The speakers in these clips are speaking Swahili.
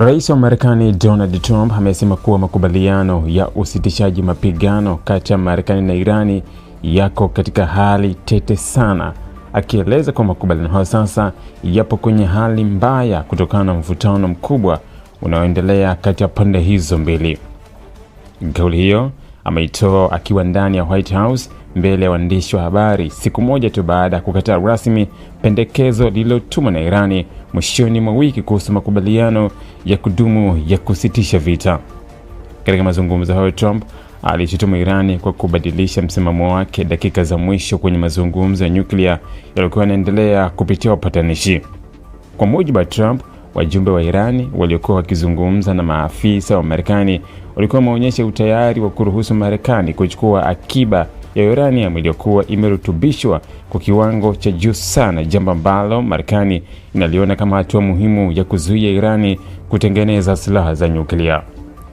Rais wa Marekani Donald Trump amesema kuwa makubaliano ya usitishaji mapigano kati ya Marekani na Irani yako katika hali tete sana, akieleza kwa makubaliano hayo sasa yapo kwenye hali mbaya kutokana na mvutano mkubwa unaoendelea kati ya pande hizo mbili. Kauli hiyo ameitoa akiwa ndani ya White House mbele ya waandishi wa habari siku moja tu baada ya kukataa rasmi pendekezo lililotumwa na Irani mwishoni mwa wiki kuhusu makubaliano ya kudumu ya kusitisha vita. Katika mazungumzo hayo, Trump alishutumu Irani kwa kubadilisha msimamo wake dakika za mwisho kwenye mazungumzo ya nyuklia yaliyokuwa yanaendelea kupitia wapatanishi. Kwa mujibu wa Trump, wajumbe wa Irani waliokuwa wakizungumza na maafisa wa Marekani walikuwa wameonyesha utayari wa kuruhusu Marekani kuchukua akiba ya uranium iliyokuwa imerutubishwa kwa kiwango cha juu sana, jambo ambalo Marekani inaliona kama hatua muhimu ya kuzuia Irani kutengeneza silaha za nyuklia.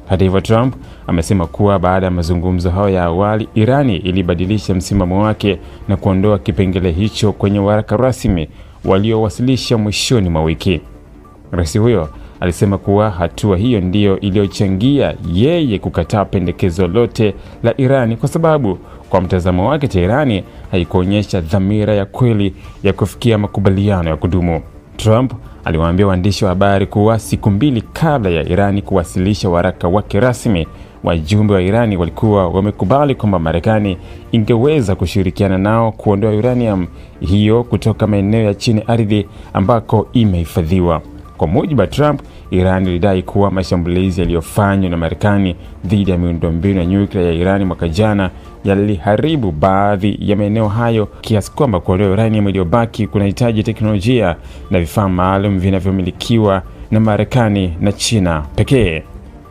Hata hivyo, Trump amesema kuwa baada ya mazungumzo hayo ya awali, Irani ilibadilisha msimamo wake na kuondoa kipengele hicho kwenye waraka rasmi waliowasilisha mwishoni mwa wiki. Rais huyo alisema kuwa hatua hiyo ndiyo iliyochangia yeye kukataa pendekezo lote la Irani kwa sababu kwa mtazamo wake Teherani haikuonyesha dhamira ya kweli ya kufikia makubaliano ya kudumu. Trump aliwaambia waandishi wa habari kuwa siku mbili kabla ya Irani kuwasilisha waraka wake rasmi, wajumbe wa Irani walikuwa wamekubali kwamba Marekani ingeweza kushirikiana nao kuondoa uranium hiyo kutoka maeneo ya chini ardhi ambako imehifadhiwa. Kwa mujibu wa Trump, Irani ilidai kuwa mashambulizi yaliyofanywa na Marekani dhidi ya miundombinu ya nyuklia ya Irani mwaka jana yaliharibu baadhi ya maeneo hayo kiasi kwamba kuondoa uranium iliyobaki kunahitaji teknolojia na vifaa maalum vinavyomilikiwa na Marekani na China pekee.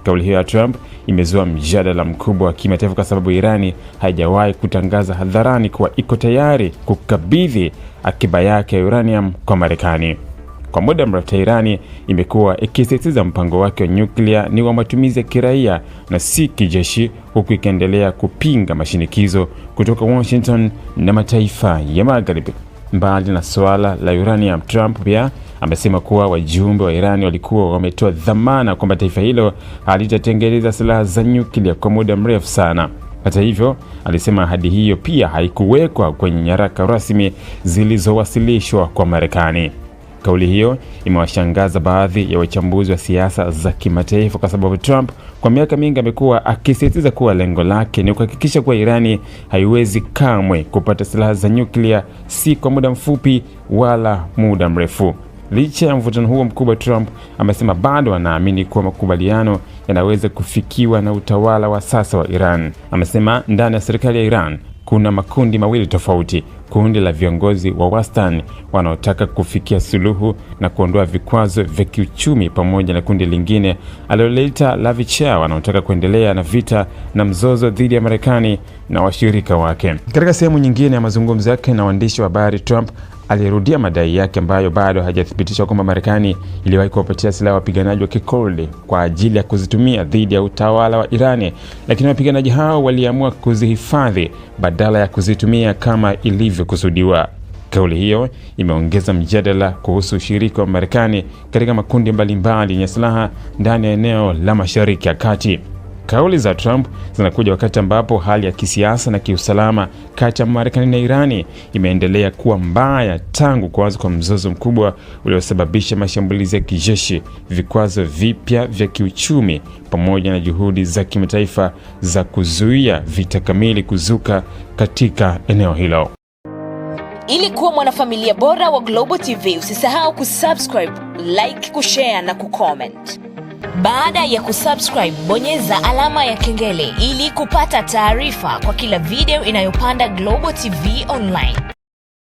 Kauli hiyo ya Trump imezua mjadala mkubwa wa kimataifa kwa sababu Irani haijawahi kutangaza hadharani kuwa iko tayari kukabidhi akiba yake ya uranium kwa Marekani. Kwa muda mrefu Irani imekuwa ikisisitiza mpango wake wa nyuklia ni wa matumizi ya kiraia na si kijeshi, huku ikiendelea kupinga mashinikizo kutoka Washington na mataifa ya Magharibi. Mbali na swala la uranium, Trump pia amesema kuwa wajumbe wa Irani walikuwa wametoa dhamana kwamba taifa hilo halitatengeneza silaha za nyuklia kwa muda mrefu sana. Hata hivyo, alisema ahadi hiyo pia haikuwekwa kwenye nyaraka rasmi zilizowasilishwa kwa Marekani. Kauli hiyo imewashangaza baadhi ya wachambuzi wa siasa za kimataifa kwa sababu Trump kwa miaka mingi amekuwa akisisitiza kuwa lengo lake ni kuhakikisha kuwa Irani haiwezi kamwe kupata silaha za nyuklia, si kwa muda mfupi wala muda mrefu. Licha ya mvutano huo mkubwa, Trump amesema bado anaamini kuwa makubaliano yanaweza kufikiwa na utawala wa sasa wa Iran. Amesema ndani ya serikali ya Iran kuna makundi mawili tofauti: kundi la viongozi wa wastani wanaotaka kufikia suluhu na kuondoa vikwazo vya kiuchumi, pamoja na kundi lingine alilolita la vichwa wanaotaka kuendelea na vita na mzozo dhidi ya Marekani na washirika wake. Katika sehemu nyingine ya mazungumzo yake na waandishi wa habari, Trump alirudia madai yake ambayo bado hajathibitishwa kwamba Marekani iliwahi kuwapatia silaha wapiganaji wa Kikurdi kwa ajili ya kuzitumia dhidi ya utawala wa Irani, lakini wapiganaji hao waliamua kuzihifadhi badala ya kuzitumia kama ilivyokusudiwa. Kauli hiyo imeongeza mjadala kuhusu ushirika wa Marekani katika makundi mbalimbali yenye silaha ndani ya eneo la Mashariki ya Kati. Kauli za Trump zinakuja wakati ambapo hali ya kisiasa na kiusalama kati ya Marekani na Irani imeendelea kuwa mbaya tangu kuanza kwa mzozo mkubwa uliosababisha mashambulizi ya kijeshi, vikwazo vipya vya kiuchumi, pamoja na juhudi za kimataifa za kuzuia vita kamili kuzuka katika eneo hilo. Ili kuwa mwanafamilia bora wa Global TV, usisahau kusubscribe, like, kushare na kucomment. Baada ya kusubscribe, bonyeza alama ya kengele ili kupata taarifa kwa kila video inayopanda Global TV Online.